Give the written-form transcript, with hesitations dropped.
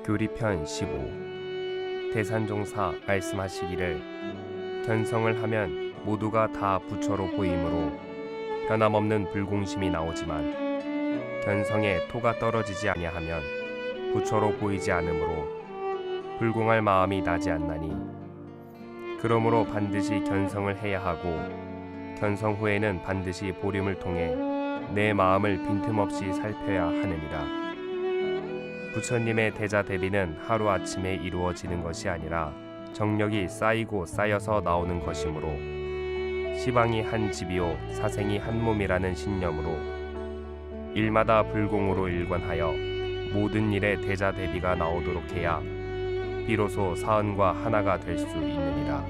교리편 15. 대산종사 말씀하시기를 견성을 하면 모두가 다 부처로 보이므로 변함없는 불공심이 나오지만 견성에 토가 떨어지지 아니하면 부처로 보이지 않으므로 불공할 마음이 나지 않나니, 그러므로 반드시 견성을 해야 하고 견성 후에는 반드시 보림을 통해 내 마음을 빈틈없이 살펴야 하느니라. 부처님의 대자 대비는 하루아침에 이루어지는 것이 아니라 정력이 쌓이고 쌓여서 나오는 것이므로 시방이 한 집이요 사생이 한 몸이라는 신념으로 일마다 불공으로 일관하여 모든 일에 대자 대비가 나오도록 해야 비로소 사언과 하나가 될 수 있느니라.